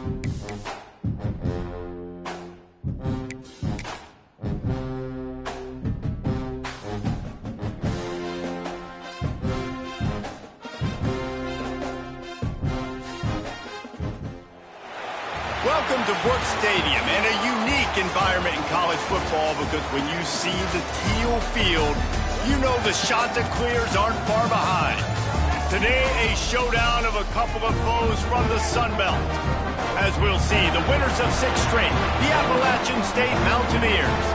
Welcome to Brooks Stadium, and a unique environment in college football, because when you see the teal field, you know the Chanticleers aren't far behind. Today, a showdown of a couple of foes from the Sun Belt. As we'll see, the winners of 6 straight, the Appalachian State Mountaineers,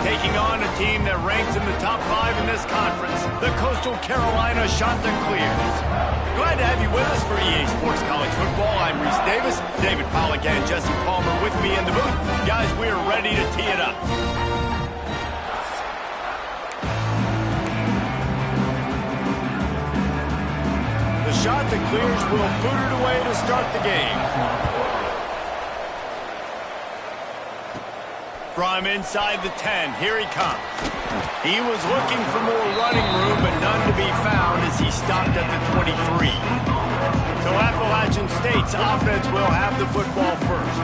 taking on a team that ranks in the top 5 in this conference, the Coastal Carolina Chanticleers. Glad to have you with us for EA Sports College Football. I'm Reese Davis, David Pollack and Jesse Palmer with me in the booth. Guys, we're ready to tee it up. The Chanticleers will boot it away to start the game. From inside the 10, here he comes. He was looking for more running room, but none to be found as he stopped at the 23. So Appalachian State's offense will have the football first.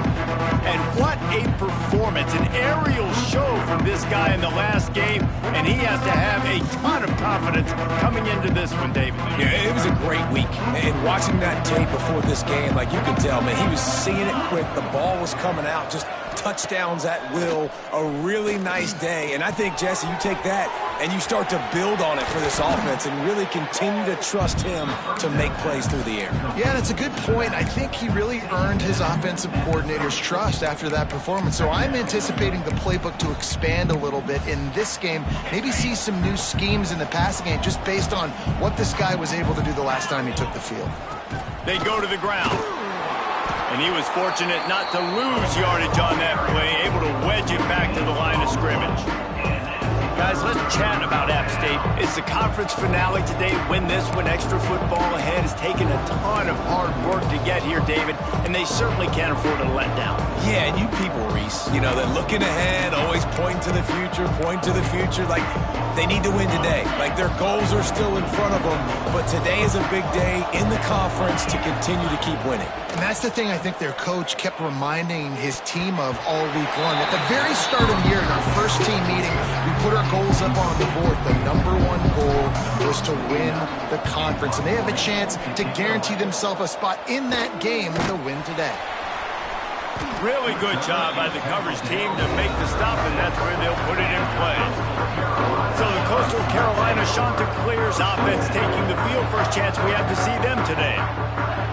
And what a performance, an aerial show from this guy in the last game, and he has to have a ton of confidence coming into this one, David. Yeah, it was a great week. And watching that tape before this game, like you could tell, man, he was seeing it quick. The ball was coming out, just touchdowns at will, a really nice day. And I think, Jesse, you take that and you start to build on it for this offense and really continue to trust him to make plays through the air. Yeah, that's a good point. I think he really earned his offensive coordinator's trust after that performance. So I'm anticipating the playbook to expand a little bit in this game, maybe see some new schemes in the passing game just based on what this guy was able to do the last time he took the field. They go to the ground. And he was fortunate not to lose yardage on that play, able to wedge it back to the line of scrimmage. Guys, let's chat about App State. It's the conference finale today. Win this one. Extra football ahead has taken a ton of hard work to get here, David, and they certainly can't afford to let down. Yeah, and you people, Reese, you know, they're looking ahead, always point to the future, like they need to win today. Like their goals are still in front of them, but today is a big day in the conference to continue to keep winning. And that's the thing I think their coach kept reminding his team of all week long. At the very start of the year, in our first team meeting, we put our goals up on the board. The #1 goal was to win the conference, and they have a chance to guarantee themselves a spot in that game with a win today. Really good job by the coverage team to make the stop, and that's where they'll put it in play. So the Coastal Carolina Chanticleers offense taking the field. First chance we have to see them today.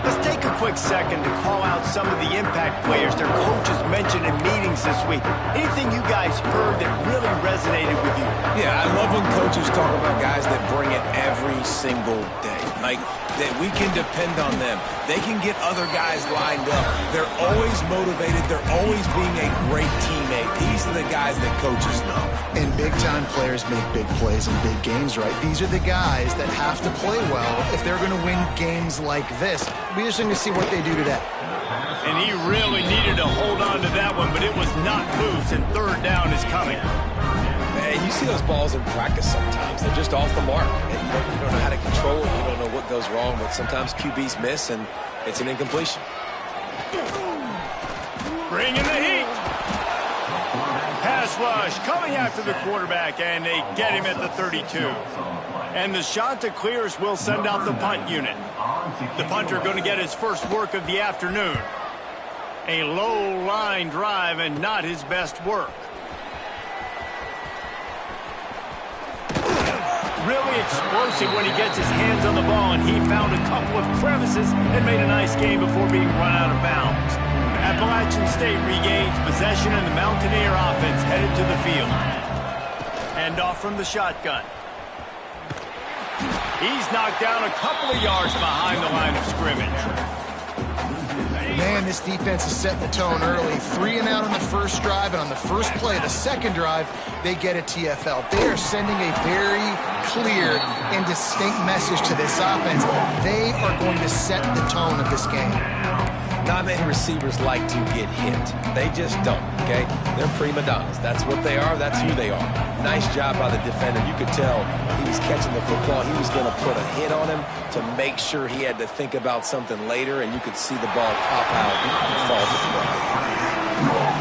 Let's take a quick second to call out some of the impact players their coaches mentioned in meetings this week. Anything you guys heard that really resonated with you? Yeah, I love when coaches talk about guys that bring it every single day. Like, that we can depend on them. They can get other guys lined up. They're always motivated. They're always being a great teammate. These are the guys that coaches know. And big-time players make big plays in big games, right? These are the guys that have to play well if they're going to win games like this. We're just going to see what they do today. And he really needed to hold on to that one, but it was not loose, and third down is coming. Man, you see those balls in practice sometimes. They're just off the mark. And you don't know how to control it. You don't know what goes wrong, but sometimes QBs miss, and it's an incompletion. Bringing the heat. Pass rush coming after the quarterback, and they get him at the 32. And the Chanticleers will send out the punt unit. The punter going to get his first work of the afternoon. A low line drive and not his best work. Really explosive when he gets his hands on the ball, and he found a couple of crevices and made a nice game before being run out of bounds. Appalachian State regains possession, and the Mountaineer offense headed to the field. Hand off from the shotgun. He's knocked down a couple of yards behind the line of scrimmage. Man, this defense is setting the tone early. 3 and out on the first drive, and on the first play, the second drive, they get a TFL. They are sending a very clear and distinct message to this offense. They are going to set the tone of this game. Not many receivers like to get hit. They just don't, okay? They're prima donnas. That's what they are. That's who they are. Nice job by the defender. You could tell he was catching the football. He was going to put a hit on him to make sure he had to think about something later, and you could see the ball pop out and fall to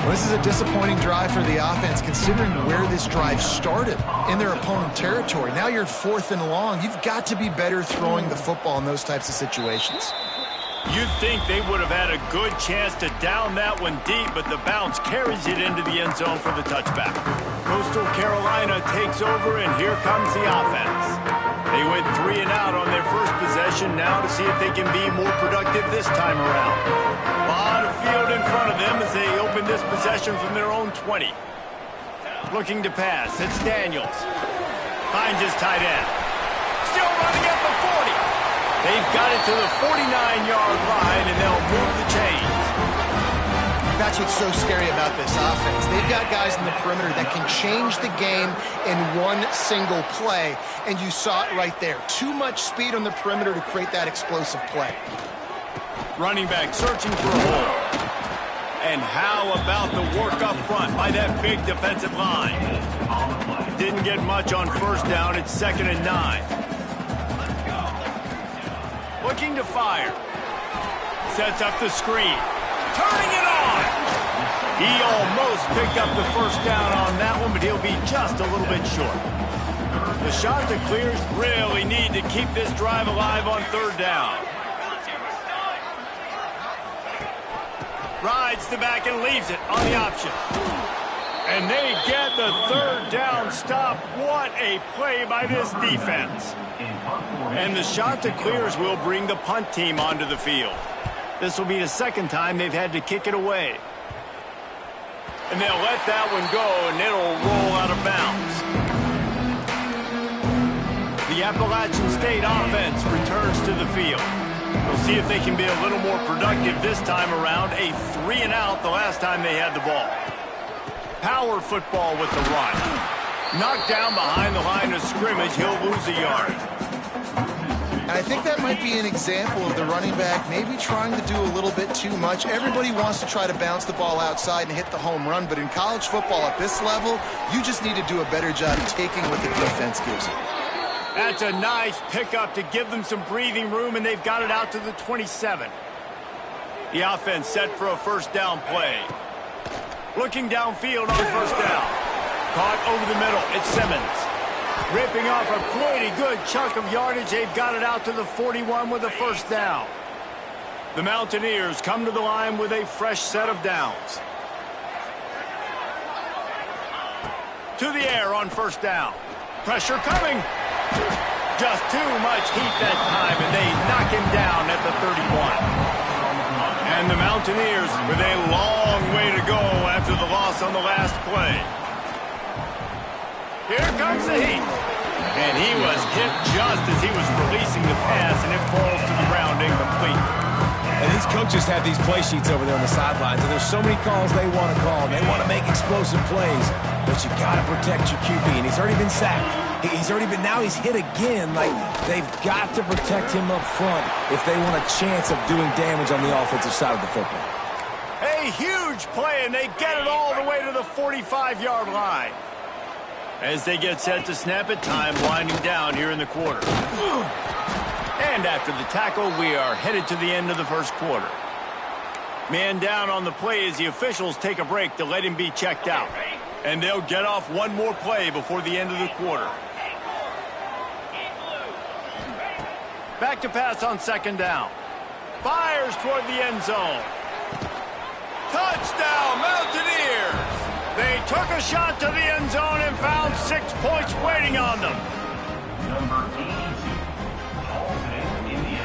Well, this is a disappointing drive for the offense, considering where this drive started in their opponent territory. Now you're 4th and long. You've got to be better throwing the football in those types of situations. You'd think they would have had a good chance to down that one deep, but the bounce carries it into the end zone for the touchback. Coastal Carolina takes over, and here comes the offense. They went 3 and out on their first possession now to see if they can be more productive this time around. A lot of field in front of them as they open this possession from their own 20. Looking to pass, it's Daniels. Finds his tight end. Still running at the 40. They've got it to the 49-yard line, and they'll move the chains. That's what's so scary about this offense. They've got guys in the perimeter that can change the game in one single play, and you saw it right there. Too much speed on the perimeter to create that explosive play. Running back searching for a hole. And how about the work up front by that big defensive line? Didn't get much on first down. It's 2nd and 9. Looking to fire. Sets up the screen. Turning it on. He almost picked up the first down on that one, but he'll be just a little bit short. The shot that clears really need to keep this drive alive on 3rd down. Rides the back and leaves it on the option. And they get the 3rd down stop. What a play by this defense. And the shot that clears will bring the punt team onto the field. This will be the 2nd time they've had to kick it away. And they'll let that one go, and it'll roll out of bounds. The Appalachian State offense returns to the field. We'll see if they can be a little more productive this time around. A 3 and out the last time they had the ball. Power football with the run. Knocked down behind the line of scrimmage. He'll lose a yard. And I think that might be an example of the running back maybe trying to do a little bit too much. Everybody wants to try to bounce the ball outside and hit the home run, but in college football at this level, you just need to do a better job taking what the defense gives you. That's a nice pickup to give them some breathing room, and they've got it out to the 27. The offense set for a 1st down play. Looking downfield on 1st down. Caught over the middle. It's Simmons. Ripping off a pretty good chunk of yardage. They've got it out to the 41 with a 1st down. The Mountaineers come to the line with a fresh set of downs. To the air on 1st down. Pressure coming. Just too much heat that time, and they knock him down at the 31. And the Mountaineers with a long way to go after the loss on the last play. Here comes the heat. And he was hit just as he was releasing the pass, and it falls to the ground incomplete. And these coaches have these play sheets over there on the sidelines, and there's so many calls they want to call. They want to make explosive plays, but you got to protect your QB, and he's already been sacked. Now he's hit again. Like, they've got to protect him up front if they want a chance of doing damage on the offensive side of the football. A huge play, and they get it all the way to the 45-yard line. As they get set to snap it, time winding down here in the quarter. And after the tackle, we are headed to the end of the 1st quarter. Man down on the play as the officials take a break to let him be checked out. And they'll get off one more play before the end of the quarter. Back to pass on 2nd down. Fires toward the end zone. Touchdown, Mountaineers! They took a shot to the end zone and found 6 points waiting on them.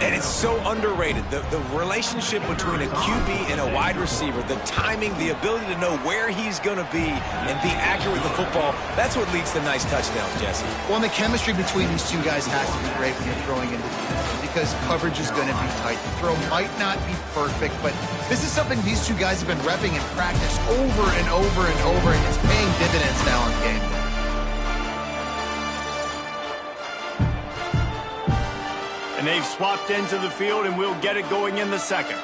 And it's so underrated. The relationship between a QB and a wide receiver, the timing, the ability to know where he's going to be and be accurate with the football, that's what leads to nice touchdowns, Jesse. Well, and the chemistry between these two guys has to be great when you're throwing into defense because coverage is going to be tight. The throw might not be perfect, but this is something these two guys have been repping in practice over and over and over, and it's paying dividends now on game day. And they've swapped into the field, and we'll get it going in the 2nd.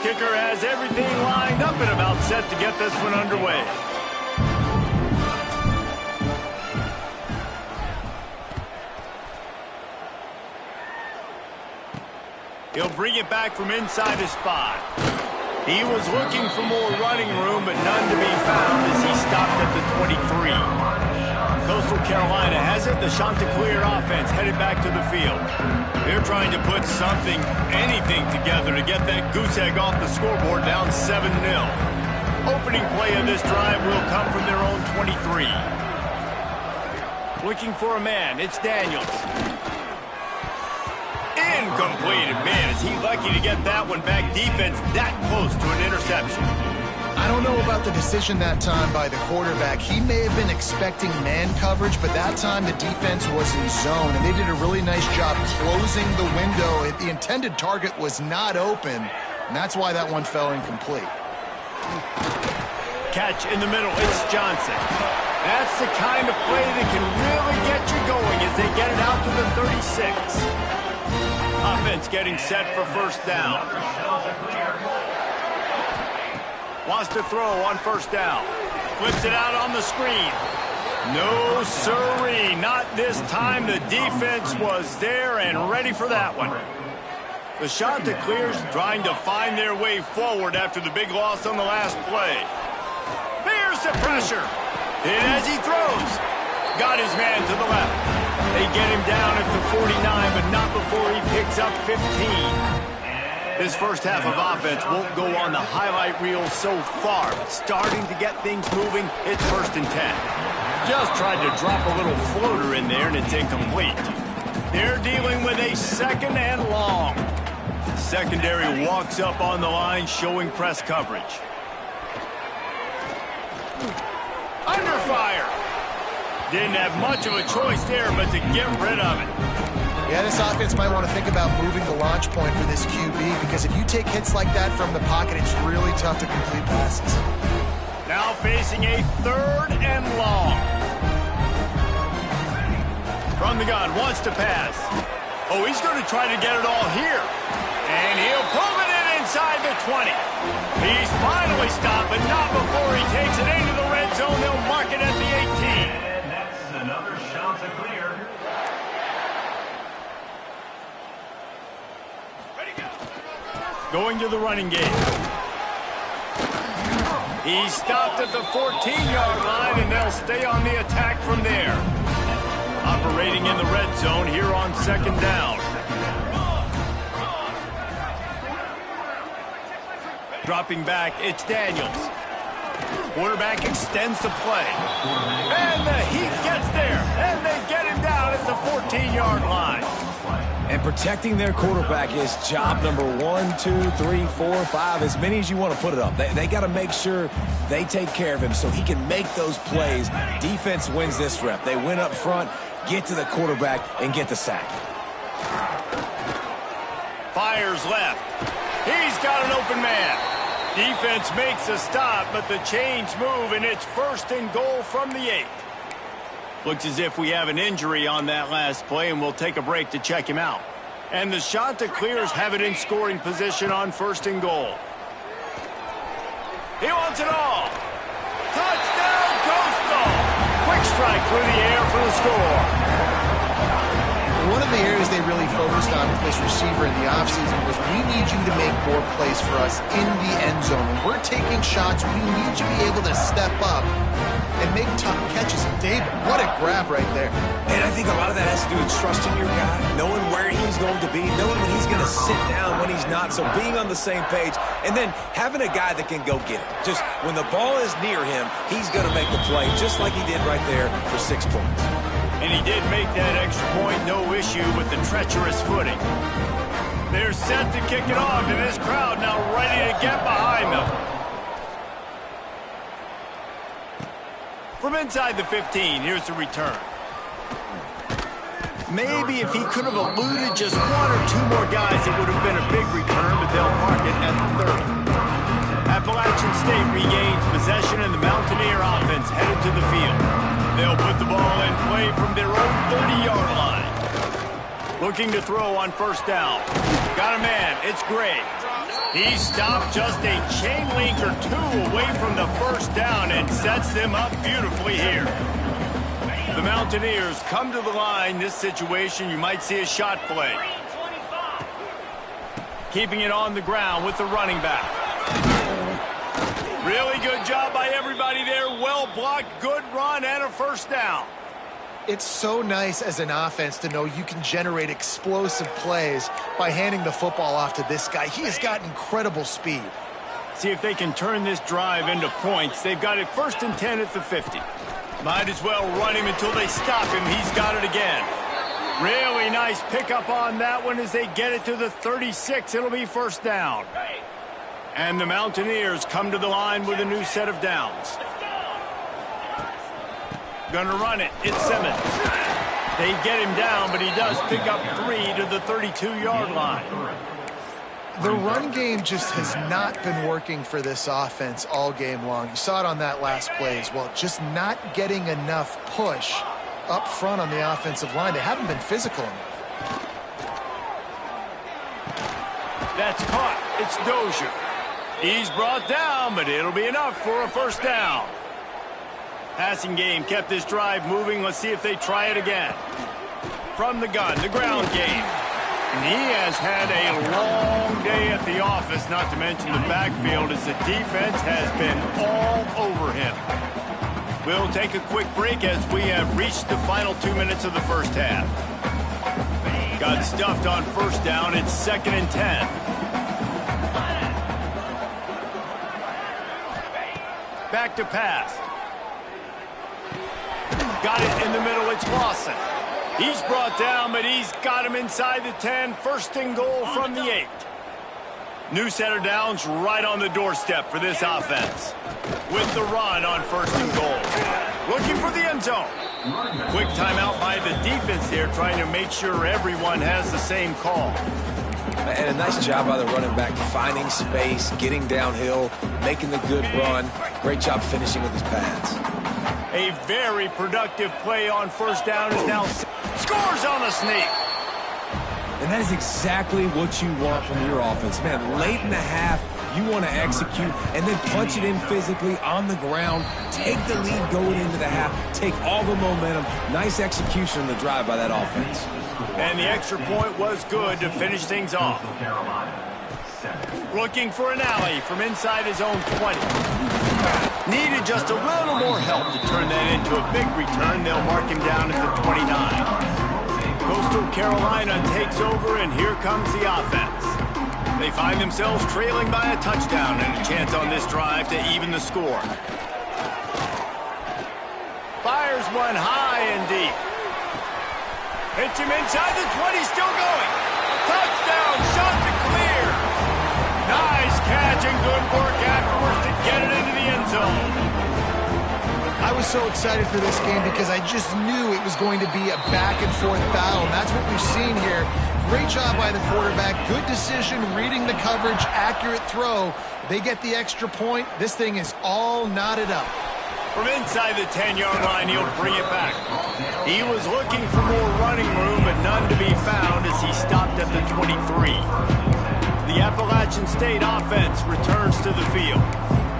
Kicker has everything lined up and about set to get this one underway. He'll bring it back from inside his 5. He was looking for more running room, but none to be found as he stopped at the 23. Coastal Carolina has it. The Chanticleer offense headed back to the field. They're trying to put something, anything together to get that goose egg off the scoreboard down 7-0. Opening play of this drive will come from their own 23. Looking for a man. It's Daniels. Incomplete. Man, is he lucky to get that one back. Defense that close to an interception. I don't know about the decision that time by the quarterback. He may have been expecting man coverage, but that time the defense was in zone, and they did a really nice job closing the window. The intended target was not open, and that's why that one fell incomplete. Catch in the middle. It's Johnson. That's the kind of play that can really get you going as they get it out to the 36. Offense getting set for first down. Wants to throw on first down. Flips it out on the screen. No siree, not this time. The defense was there and ready for that one. The Chanticleers trying to find their way forward after the big loss on the last play. Here's the pressure. And as he throws, got his man to the left. They get him down at the 49, but not before he picks up 15. This first half of offense won't go on the highlight reel so far, but starting to get things moving, it's 1st and 10. Just tried to drop a little floater in there, and it's incomplete. They're dealing with a 2nd and long. Secondary walks up on the line, showing press coverage. Under fire. Didn't have much of a choice there, but to get rid of it. Yeah, this offense might want to think about moving the launch point for this QB, because if you take hits like that from the pocket, it's really tough to complete passes. Now facing a 3rd and long. From the gun, wants to pass. Oh, he's going to try to get it all here. And he'll pull it in inside the 20. He's finally stopped, but not before he takes it into the red zone. They'll mark it at the 18. And that's another Chanticleer. Going to the running game. He stopped at the 14-yard line, and they'll stay on the attack from there. Operating in the red zone here on 2nd down. Dropping back, it's Daniels. Quarterback extends the play. And the heat gets there, and they get him down at the 14-yard line. And protecting their quarterback is job number 1, 2, 3, 4, 5, as many as you want to put it up. They got to make sure they take care of him so he can make those plays. Defense wins this rep. They win up front, get to the quarterback, and get the sack. Fires left. He's got an open man. Defense makes a stop, but the chains move, and it's 1st and goal from the 8. Looks as if we have an injury on that last play, and we'll take a break to check him out. And the Chanticleers have it in scoring position on 1st and goal. He wants it all. Touchdown, Coastal. Quick strike through the air for the score. One of the areas they really focused on with this receiver in the offseason was, we need you to make more plays for us in the end zone. When we're taking shots, we need you to be able to step up and make tough catches. David, what a grab right there. And I think a lot of that has to do with trusting your guy, knowing where he's going to be, knowing when he's going to sit down, when he's not, so being on the same page, and then having a guy that can go get it. Just when the ball is near him, he's going to make the play, just like he did right there for 6 points. And he did make that extra point, no issue with the treacherous footing. They're set to kick it off, and this crowd now ready to get behind them. From inside the 15, here's the return. Maybe if he could have eluded just 1 or 2 more guys, it would have been a big return, but they'll mark it at the 30. Appalachian State regains possession, and the Mountaineer offense headed to the field. They'll put the ball in play from their own 30-yard line. Looking to throw on 1st down. Got a man. It's Gray. He stopped just a chain link or 2 away from the 1st down and sets them up beautifully here. The Mountaineers come to the line. This situation, you might see a shot play. Keeping it on the ground with the running back. Really good job by everybody there. Well blocked, good run, and a first down. It's so nice as an offense to know you can generate explosive plays by handing the football off to this guy. He has got incredible speed. See if they can turn this drive into points. They've got it 1st and 10 at the 50. Might as well run him until they stop him. He's got it again. Really nice pickup on that one as they get it to the 36. It'll be first down. And the Mountaineers come to the line with a new set of downs. Gonna run it. It's Simmons. They get him down, but he does pick up 3 to the 32-yard line. The run game just has not been working for this offense all game long. You saw it on that last play as well. Just not getting enough push up front on the offensive line. They haven't been physical enough. That's caught. It's Dozier. He's brought down, but it'll be enough for a first down. Passing game kept this drive moving. Let's see if they try it again. From the gun, the ground game. And he has had a long day at the office, not to mention the backfield, as the defense has been all over him. We'll take a quick break as we have reached the final 2 minutes of the first half. Got stuffed on first down. It's 2nd and 10. Back to pass. Got it in the middle. It's Lawson. He's brought down, but he's got him inside the 10. 1st and goal from the 8. New set of downs right on the doorstep for this offense. With the run on 1st and goal. Looking for the end zone. Quick timeout by the defense there, trying to make sure everyone has the same call. And a nice job by the running back, finding space, getting downhill, making the good run. Great job finishing with his pads. A very productive play on first down is now scores on the sneak. And that is exactly what you want from your offense. Man, late in the half, you want to execute and then punch it in physically on the ground, take the lead going into the half, take all the momentum. Nice execution on the drive by that offense. And the extra point was good to finish things off. Looking for an alley from inside his own 20. Needed just a little more help to turn that into a big return. They'll mark him down at the 29. Coastal Carolina takes over, and here comes the offense. They find themselves trailing by a touchdown and a chance on this drive to even the score. Fires one high and deep. Hits him inside the 20, still going. Touchdown, shot to clear. Nice catch and good work afterwards to get it into the end zone. I was so excited for this game because I just knew it was going to be a back-and-forth battle, and that's what we've seen here. Great job by the quarterback. Good decision, reading the coverage, accurate throw. They get the extra point. This thing is all knotted up. From inside the 10-yard line, he'll bring it back. He was looking for more running room, but none to be found as he stopped at the 23. The Appalachian State offense returns to the field.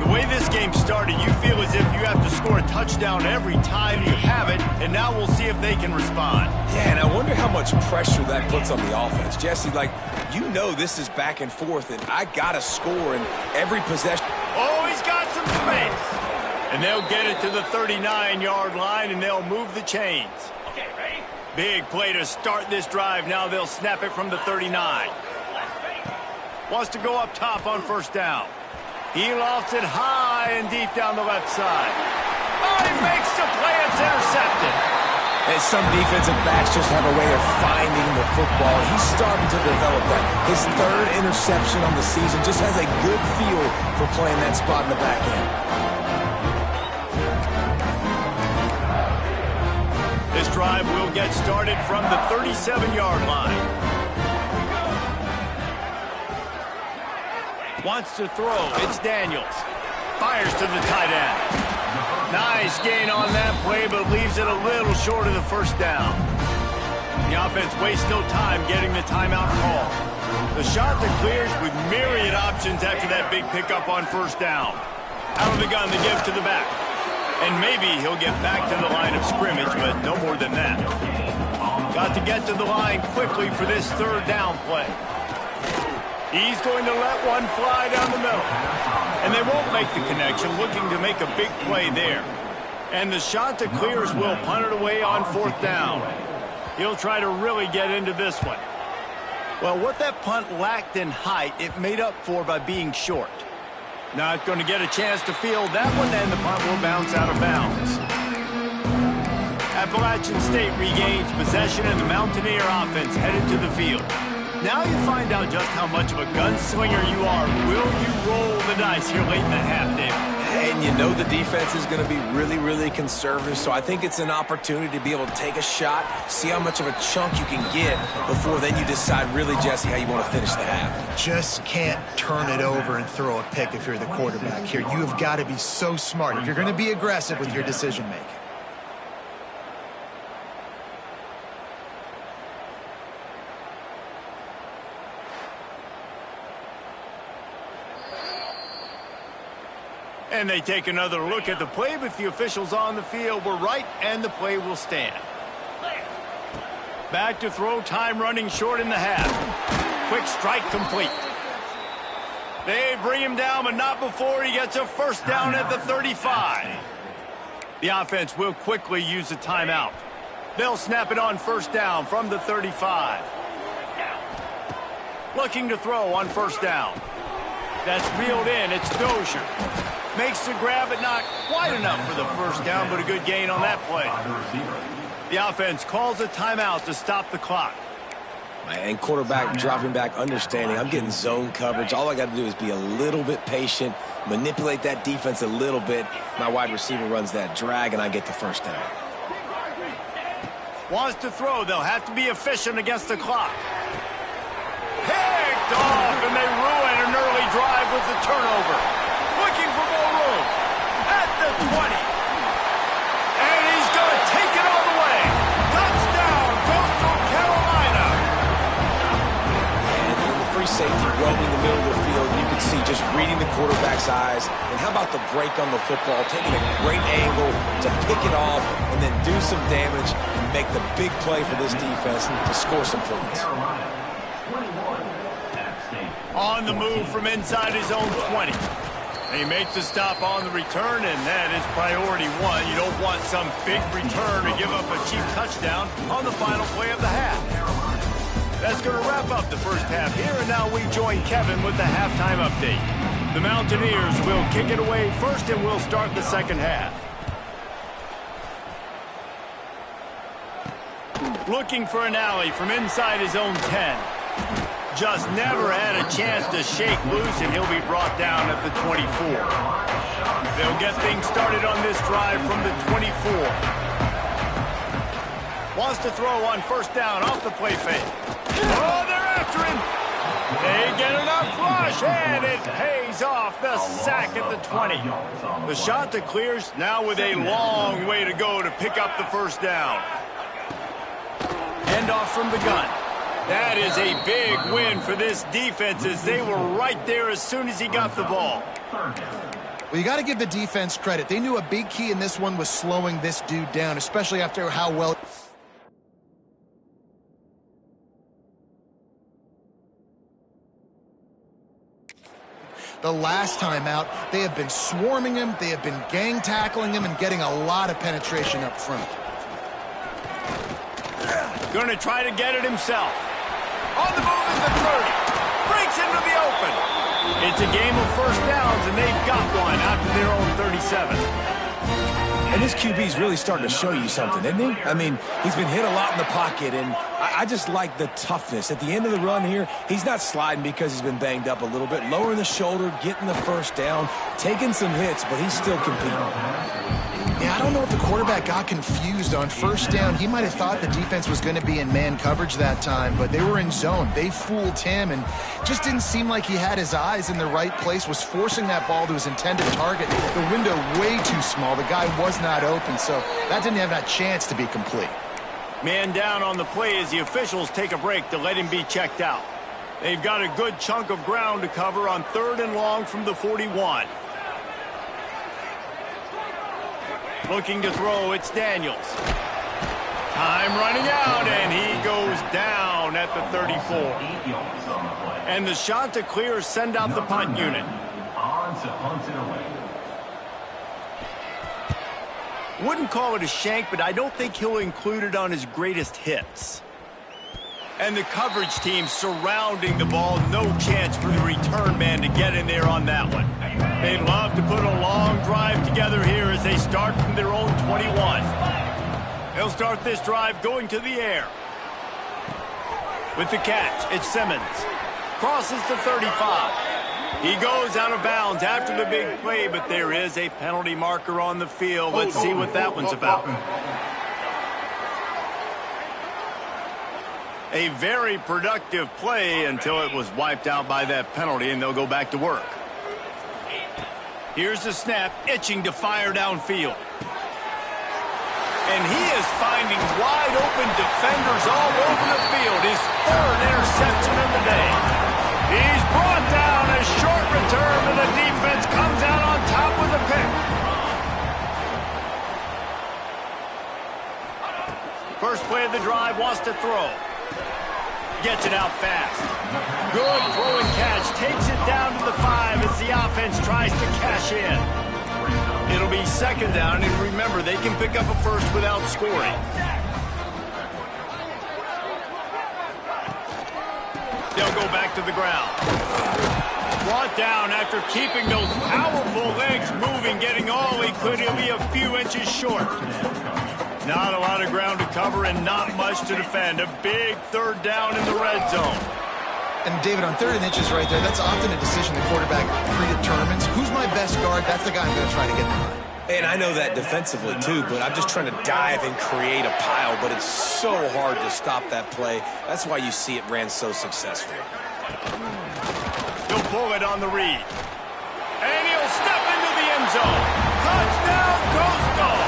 The way this game started, you feel as if you have to score a touchdown every time you have it, and now we'll see if they can respond. Yeah, and I wonder how much pressure that puts on the offense. Jesse, like, you know this is back and forth, and I got to score in every possession. Oh, he's got some space. And they'll get it to the 39-yard line, and they'll move the chains. Okay, ready? Big play to start this drive. Now they'll snap it from the 39. Wants to go up top on first down. He lofts it high and deep down the left side. Oh, he makes the play. It's intercepted. And some defensive backs just have a way of finding the football. He's starting to develop that. His 3rd interception on the season, just has a good feel for playing that spot in the back end. This drive will get started from the 37-yard line. Wants to throw. It's Daniels. Fires to the tight end. Nice gain on that play, but leaves it a little short of the first down. The offense wastes no time getting the timeout call. The shot that clears with myriad options after that big pickup on first down. Out of the gun, the give to the back. And maybe he'll get back to the line of scrimmage, but no more than that. Got to get to the line quickly for this 3rd down play. He's going to let one fly down the middle. And they won't make the connection, looking to make a big play there. And the shot to clears will punt it away on 4th down. He'll try to really get into this one. Well, what that punt lacked in height, it made up for by being short. Not going to get a chance to field that one, and the punt will bounce out of bounds. Appalachian State regains possession, and the Mountaineer offense headed to the field. Now you find out just how much of a gunslinger you are. Will you roll the dice here late in the half, David? And you know the defense is going to be really, really conservative, so I think it's an opportunity to be able to take a shot, see how much of a chunk you can get before then you decide really, Jesse, how you want to finish the half. Just can't turn it over and throw a pick if you're the quarterback here. You have got to be so smart if you're going to be aggressive with your decision-making. And they take another look at the play, but the officials on the field were right, and the play will stand. Back to throw, time running short in the half. Quick strike complete. They bring him down, but not before he gets a first down at the 35. The offense will quickly use a timeout. They'll snap it on 1st down from the 35. Looking to throw on 1st down. That's reeled in. It's Dozier. Makes the grab, but not quite enough for the 1st down, but a good gain on that play. The offense calls a timeout to stop the clock. And quarterback dropping back, understanding I'm getting zone coverage. All I got to do is be a little bit patient, manipulate that defense a little bit. My wide receiver runs that drag, and I get the 1st down. Wants to throw. They'll have to be efficient against the clock. Picked off, and they ruin an early drive with the turnover. Looking for more room at the 20. And he's going to take it all the way. Touchdown, Coastal Carolina. And in the free safety roaming the middle of the field, you can see just reading the quarterback's eyes. And how about the break on the football, taking a great angle to pick it off and then do some damage and make the big play for this defense to score some points. On the move from inside his own 20. He makes the stop on the return, and that is priority one. You don't want some big return to give up a cheap touchdown on the final play of the half. That's going to wrap up the first half here, and now we join Kevin with the halftime update. The Mountaineers will kick it away first, and we'll start the second half. Looking for an alley from inside his own 10. Just never had a chance to shake loose, and he'll be brought down at the 24. They'll get things started on this drive from the 24. Wants to throw on 1st down off the play fake. Oh, they're after him. They get enough rush, and it pays off the sack at the 20. The shot to clears now with a long way to go to pick up the 1st down. End off from the gun. That is a big win for this defense as they were right there as soon as he got the ball. Well, you got to give the defense credit. They knew a big key in this one was slowing this dude down, especially after how well... The last time out, they have been swarming him, they have been gang tackling him, and getting a lot of penetration up front. Going to try to get it himself. On the move is the 30. Breaks into the open. It's a game of 1st downs, and they've got one out to their own 37. And this QB's really starting to show you something, isn't he? I mean, he's been hit a lot in the pocket, and I just like the toughness. At the end of the run here, he's not sliding because he's been banged up a little bit. Lowering the shoulder, getting the 1st down, taking some hits, but he's still competing. Yeah, I don't know if the quarterback got confused on 1st down. He might have thought the defense was going to be in man coverage that time, but they were in zone. They fooled him, and just didn't seem like he had his eyes in the right place, was forcing that ball to his intended target. The window way too small. The guy was not open, so that didn't have that chance to be complete. Man down on the play as the officials take a break to let him be checked out. They've got a good chunk of ground to cover on 3rd and long from the 41. Looking to throw, it's Daniels. Time running out, and he goes down at at the 34. And the Chanticleers send out the punt unit. On to punt it away. Wouldn't call it a shank, but I don't think he'll include it on his greatest hits. And the coverage team surrounding the ball. No chance for the return man to get in there on that one. They'd love to put a long drive together here as they start from their own 21. They'll start this drive going to the air. With the catch, it's Simmons. Crosses the 35. He goes out of bounds after the big play, but there is a penalty marker on the field. Let's see what that one's about. A very productive play until it was wiped out by that penalty, and they'll go back to work. Here's the snap, itching to fire downfield. And he is finding wide-open defenders all over the field. His third interception of the day. He's brought down a short return, and the defense comes out on top with a pick. First play of the drive, wants to throw. Gets it out fast. Good throw and catch. Takes it down to the 5 as the offense tries to cash in. It'll be second down, and remember, they can pick up a first without scoring. They'll go back to the ground. Brought down after keeping those powerful legs moving, getting all he could. He'll be a few inches short. Not a lot of ground to cover and not much to defend. A big third down in the red zone. And David, on 3rd and inches right there, that's often a decision the quarterback predetermines. Who's my best guard? That's the guy I'm going to try to get behind. And I know that defensively, too, but I'm just trying to dive and create a pile, but it's so hard to stop that play. That's why you see it ran so successfully. He'll pull it on the read. And he'll step into the end zone. Touchdown, Coastal!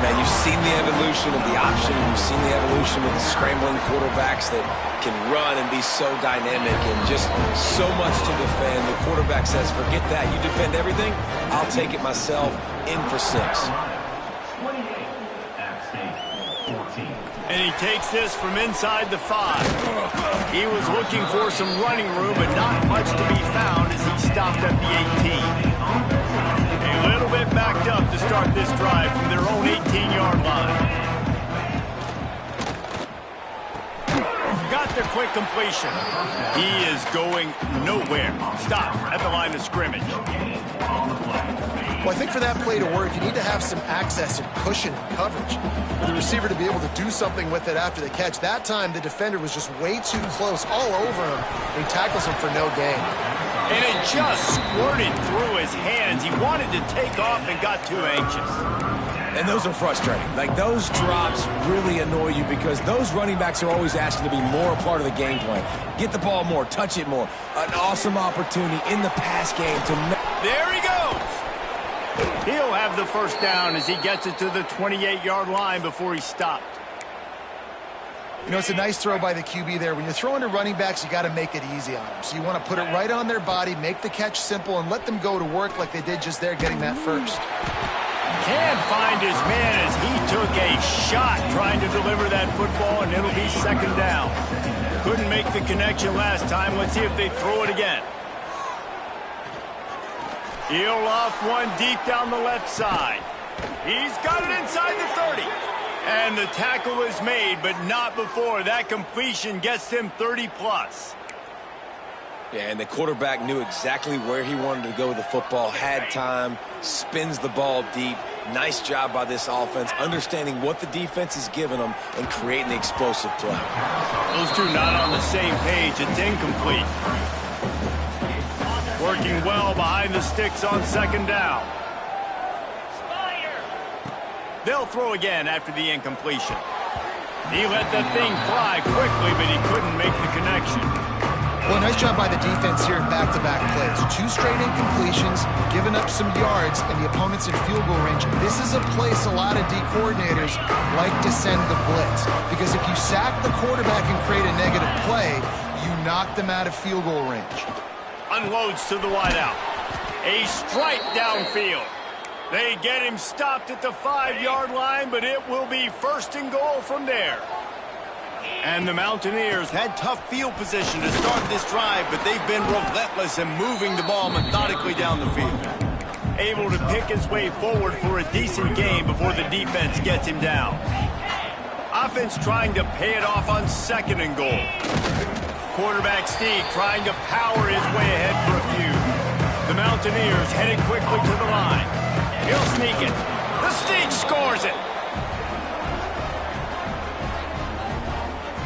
Man, you've seen the evolution of the option. You've seen the evolution of the scrambling quarterbacks that can run and be so dynamic and just so much to defend. The quarterback says, forget that. You defend everything, I'll take it myself. In for 6. 28, App State, 14. And he takes this from inside the 5. He was looking for some running room, but not much to be found as he stopped at the 18. A little bit backed up to start this drive from their own 18-yard line. Got the quick completion. He is going nowhere. Stop at the line of scrimmage. Well, I think for that play to work, you need to have some access and cushion and coverage for the receiver to be able to do something with it after the catch. That time, the defender was just way too close, all over him, and he tackles him for no gain. And it just squirted through his hands. He wanted to take off and got too anxious. And those are frustrating. Like, those drops really annoy you because those running backs are always asking to be more a part of the game plan. Get the ball more, touch it more. An awesome opportunity in the pass game to... There he goes! He'll have the first down as he gets it to the 28-yard line before he stopped. You know, it's a nice throw by the QB there. When you're throwing to running backs, you got to make it easy on them. So you want to put it right on their body, make the catch simple, and let them go to work like they did just there getting that first. Can't find his man as he took a shot trying to deliver that football, and it'll be second down. Couldn't make the connection last time. Let's see if they throw it again. He'll off one deep down the left side. He's got it inside the 30. And the tackle is made, but not before. That completion gets him 30-plus. Yeah, and the quarterback knew exactly where he wanted to go with the football, had time, spins the ball deep. Nice job by this offense, understanding what the defense is giving them and creating the explosive play. Those two not on the same page. It's incomplete. Working well behind the sticks on second down. They'll throw again after the incompletion. He let that thing fly quickly, but he couldn't make the connection. Well, nice job by the defense here in back-to-back plays. 2 straight incompletions, giving up some yards, and the opponent's in field goal range. This is a place a lot of D coordinators like to send the blitz, because if you sack the quarterback and create a negative play, you knock them out of field goal range. Unloads to the wideout. A strike downfield. They get him stopped at the 5-yard line, but it will be first and goal from there. And the Mountaineers had tough field position to start this drive, but they've been relentless in moving the ball methodically down the field. Able to pick his way forward for a decent game before the defense gets him down. Offense trying to pay it off on 2nd and goal. Quarterback sneak trying to power his way ahead for a few. The Mountaineers headed quickly to the line. He'll sneak it. The sneak scores it.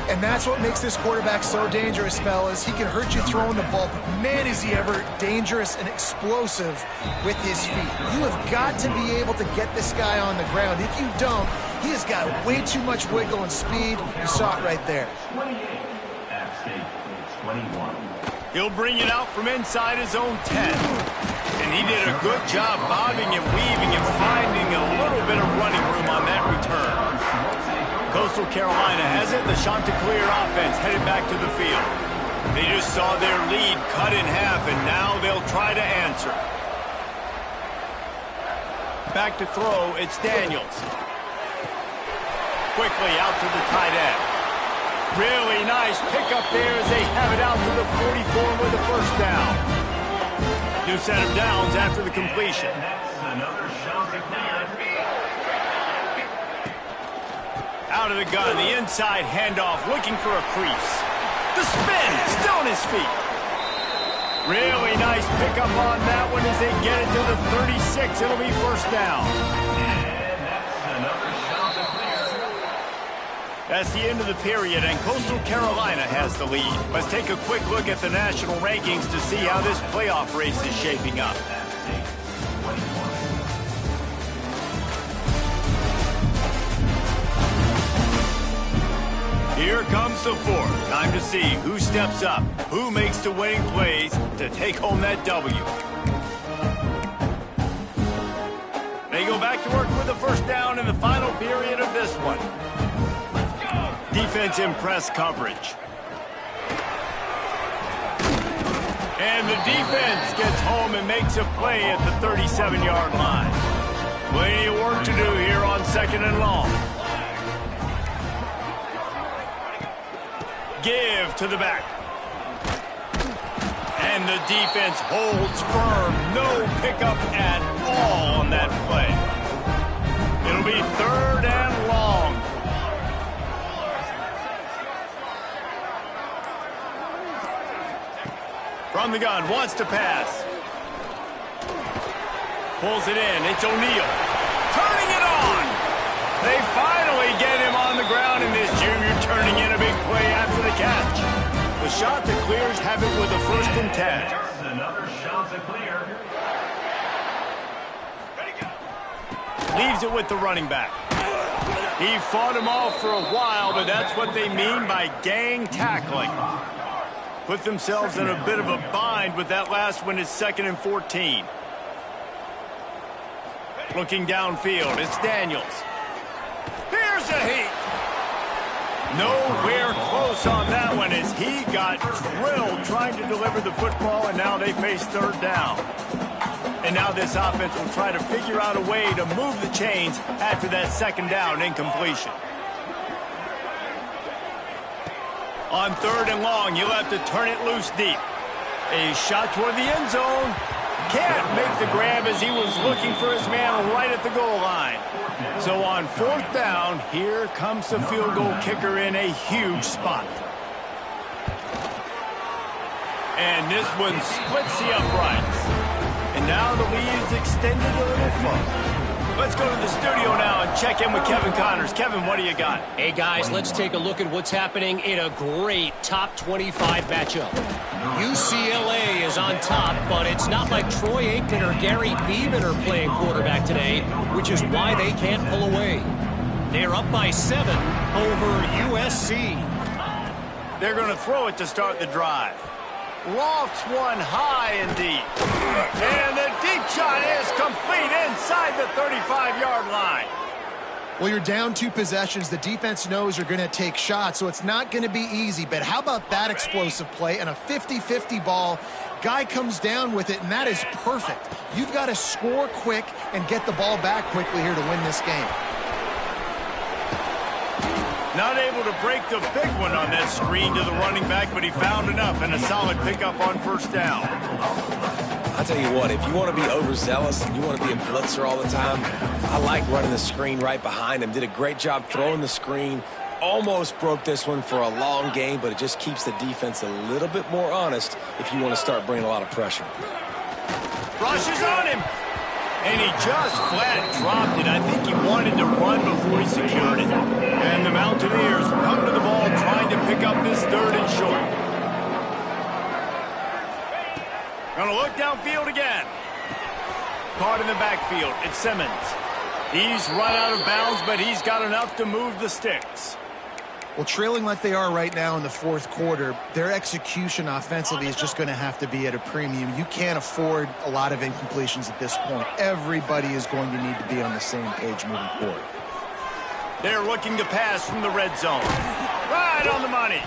And that's what makes this quarterback so dangerous, fellas. He can hurt you throwing the ball, but man, is he ever dangerous and explosive with his feet. You have got to be able to get this guy on the ground. If you don't, he has got way too much wiggle and speed. You saw it right there. 28. App State 21. He'll bring it out from inside his own 10. And he did a good job bobbing and weaving and finding a little bit of running room on that return. Coastal Carolina has it. The Chanticleer offense headed back to the field. They just saw their lead cut in half, and now they'll try to answer. Back to throw, it's Daniels. Quickly out to the tight end. Really nice pickup there as they have it out to the 44 with a first down. New set of downs after the completion. Another Chanticleer. Out of the gun, the inside handoff, looking for a crease. The spin, still on his feet. Really nice pickup on that one as they get it to the 36. It'll be first down. And that's another Chanticleer. That's the end of the period, and Coastal Carolina has the lead. Let's take a quick look at the national rankings to see how this playoff race is shaping up. App State 21. Here comes the fourth. Time to see who steps up, who makes the winning plays to take home that W. They go back to work with the first down in the final period of this one. Defense in press coverage. And the defense gets home and makes a play at the 37-yard line. Plenty of work to do here on 2nd and long. Give to the back. And the defense holds firm. No pickup at all on that play. It'll be 3rd and long. From the gun, wants to pass. Pulls it in. It's O'Neal. Turning it on. They finally get him on the ground, and this junior turning in a big play after the catch. The Chanticleers have it with a 1st and 10. There's another Chanticleer. Leaves it with the running back. He fought him off for a while, but that's what they mean by gang tackling. Put themselves in a bit of a bind with that last one. It's 2nd and 14. Looking downfield, it's Daniels. Here's a heat. Nowhere close on that one as he got drilled trying to deliver the football, and now they face 3rd down. And now this offense will try to figure out a way to move the chains after that 2nd down incompletion. On 3rd and long, you'll have to turn it loose deep. A shot toward the end zone. Can't make the grab as he was looking for his man right at the goal line. So on 4th down, here comes the field goal kicker in a huge spot. And this one splits the uprights. And now the lead is extended a little further. Let's go to the studio now and check in with Kevin Connors. Kevin, what do you got? Hey, guys, let's take a look at what's happening in a great top 25 matchup. UCLA is on top, but it's not like Troy Aikman or Gary Beeman are playing quarterback today, which is why they can't pull away. They're up by 7 over USC. They're going to throw it to start the drive. Lofts one high and deep. And the deep shot is complete inside the 35-yard line. Well, you're down 2 possessions. The defense knows you're going to take shots, so it's not going to be easy. But how about that explosive play and a 50-50 ball? Guy comes down with it, and that is perfect. You've got to score quick and get the ball back quickly here to win this game. Not able to break the big one on that screen to the running back, but he found enough and a solid pickup on first down. I'll tell you what, if you want to be overzealous and you want to be a blitzer all the time, I like running the screen right behind him. Did a great job throwing the screen. Almost broke this one for a long game, but it just keeps the defense a little bit more honest if you want to start bringing a lot of pressure. Rushes on him. And he just flat dropped it. I think he wanted to run before he secured it. And the Mountaineers come to the ball trying to pick up this 3rd and short. Gonna look downfield again. Caught in the backfield. It's Simmons. He's run out of bounds, but he's got enough to move the sticks. Well, trailing like they are right now in the 4th quarter, their execution offensively is just going to have to be at a premium. You can't afford a lot of incompletions at this point. Everybody is going to need to be on the same page moving forward. They're looking to pass from the red zone. Right on the money.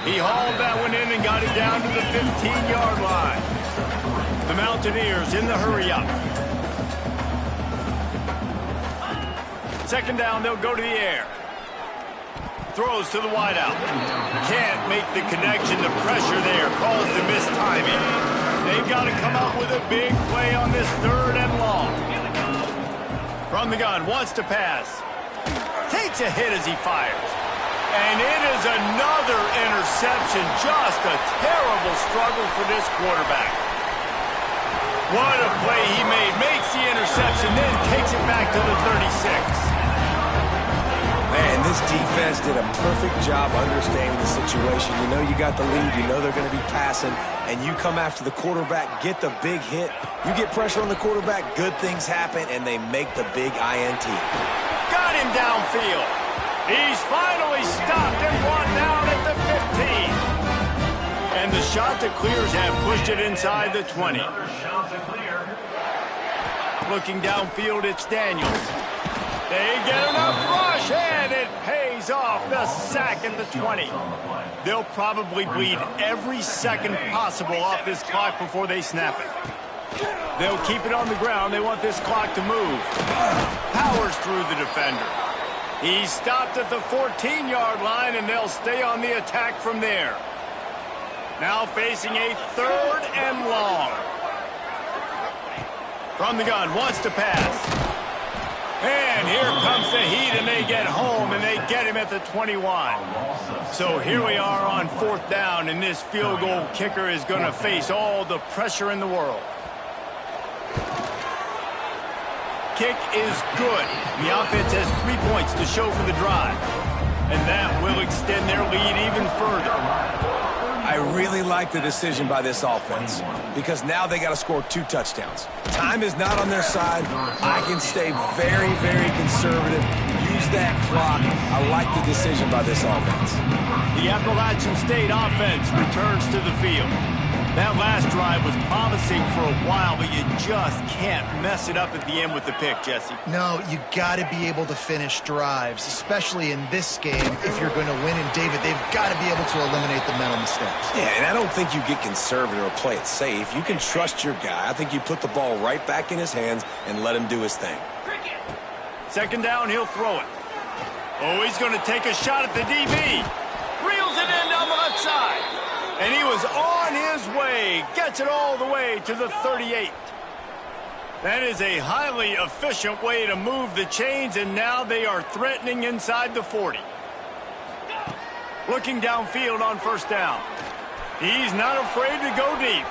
He hauled that one in and got it down to the 15-yard line. The Mountaineers in the hurry-up. 2nd down, they'll go to the air. Throws to the wideout. Can't make the connection. The pressure there caused the missed timing. They've got to come up with a big play on this 3rd and long. From the gun, wants to pass. Takes a hit as he fires. And it is another interception. Just a terrible struggle for this quarterback. What a play he made. Makes the interception, then takes it back to the 36. Man, this defense did a perfect job understanding the situation. You know you got the lead. You know they're going to be passing. And you come after the quarterback, get the big hit. You get pressure on the quarterback, good things happen, and they make the big INT. Got him downfield. He's finally stopped and brought down at the 15. And the shot to clears have pushed it inside the 20. Another shot to clear. Looking downfield, it's Daniels. They get enough rush, and it pays off the sack at the 20. They'll probably bleed every second possible off this clock before they snap it. They'll keep it on the ground. They want this clock to move. Powers through the defender. He's stopped at the 14-yard line, and they'll stay on the attack from there. Now facing a 3rd and long. From the gun, wants to pass. And here comes the heat, and they get home, and they get him at the 21. So here we are on 4th down, and this field goal kicker is going to face all the pressure in the world. Kick is good. The offense has 3 points to show for the drive, and that will extend their lead even further. I really like the decision by this offense because now they got to score 2 touchdowns. Time is not on their side. I can stay very, very conservative. Use that clock. I like the decision by this offense. The Appalachian State offense returns to the field. That last drive was promising for a while, but you just can't mess it up at the end with the pick, Jesse. No, you got to be able to finish drives, especially in this game. If you're going to win, and David, they've got to be able to eliminate the mental mistakes. Yeah, and I don't think you get conservative or play it safe. You can trust your guy. I think you put the ball right back in his hands and let him do his thing. 2nd down, he'll throw it. Oh, he's going to take a shot at the DB. Reels it in down the left side. And he was on his way. Gets it all the way to the 38. That is a highly efficient way to move the chains, and now they are threatening inside the 40. Looking downfield on 1st down. He's not afraid to go deep.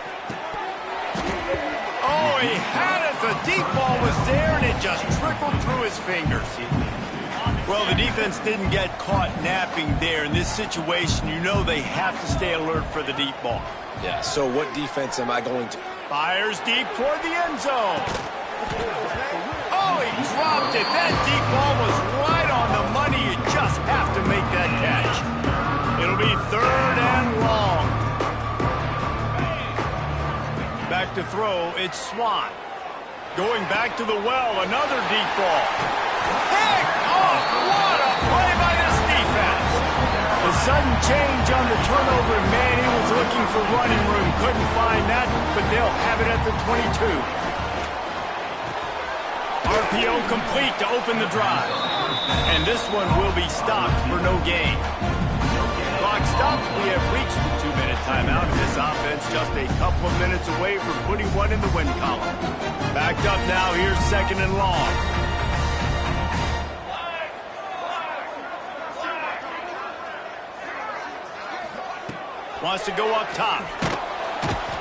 Oh, he had it. The deep ball was there, and it just trickled through his fingers. Well, the defense didn't get caught napping there. In this situation, you know they have to stay alert for the deep ball. Yeah, so what defense am I going to? Fires deep toward the end zone. Oh, he dropped it. That deep ball was right on the money. You just have to make that catch. It'll be 3rd and long. Back to throw, it's Swan. Going back to the well, another deep ball. Pick off! What a play by this defense! The sudden change on the turnover, man, he was looking for running room. Couldn't find that, but they'll have it at the 22. RPO complete to open the drive. And this one will be stopped for no gain. Clock stops. We have reached the 2-minute timeout. And this offense just a couple of minutes away from putting one in the win column. Backed up now. Here's 2nd and long. Wants to go up top.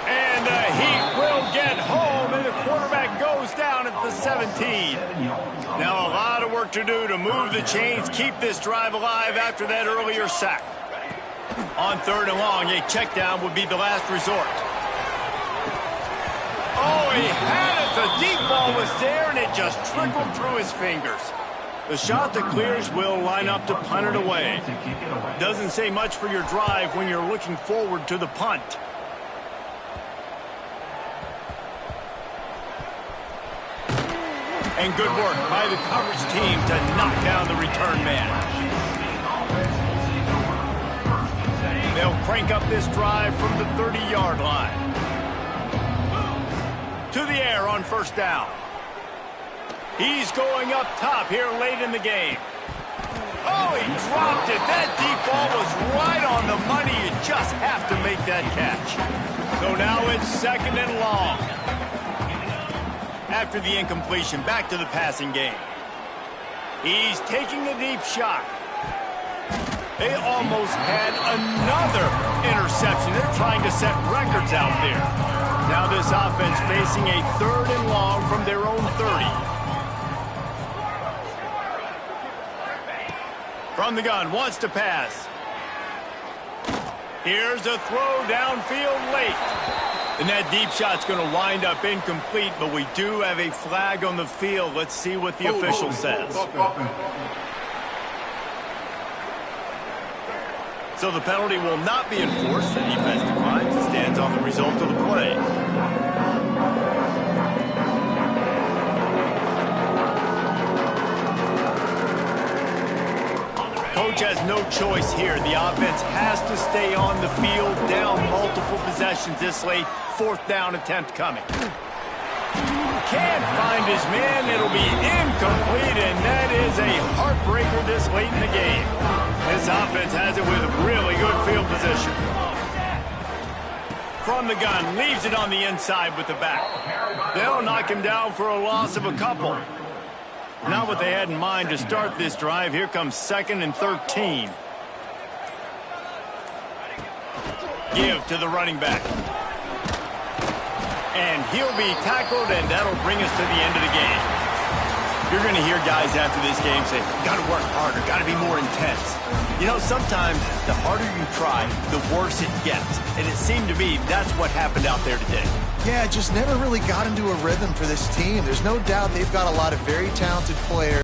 And the Heat will get home, and the quarterback goes down at the 17. Now a lot of work to do to move the chains, keep this drive alive after that earlier sack. On 3rd and long, a check down would be the last resort. Oh, he had it. The deep ball was there, and it just trickled through his fingers. The shot that clears will line up to punt it away. Doesn't say much for your drive when you're looking forward to the punt. And good work by the coverage team to knock down the return man. They'll crank up this drive from the 30-yard line. To the air on 1st down. He's going up top here late in the game. Oh, he dropped it. That deep ball was right on the money. You just have to make that catch. So now it's 2nd and long. After the incompletion, back to the passing game. He's taking a deep shot. They almost had another interception. They're trying to set records out there. Now this offense facing a 3rd and long from their own 30. From the gun, wants to pass. Here's a throw downfield late. And that deep shot's going to wind up incomplete, but we do have a flag on the field. Let's see what the official says. So the penalty will not be enforced. The defense declines and stands on the result of the play. Coach has no choice here. The offense has to stay on the field, down multiple possessions this late. 4th down attempt coming. Can't find his man. It'll be incomplete, and that is a heartbreaker this late in the game. This offense has it with really good field position. From the gun, leaves it on the inside with the back. They'll knock him down for a loss of a couple. Not what they had in mind to start this drive. Here comes 2nd and 13. Give to the running back. And he'll be tackled, and that'll bring us to the end of the game. You're going to hear guys after this game say, got to work harder, got to be more intense. You know, sometimes the harder you try, the worse it gets. And it seemed to me that's what happened out there today. Yeah, just never really got into a rhythm for this team. There's no doubt they've got a lot of very talented players.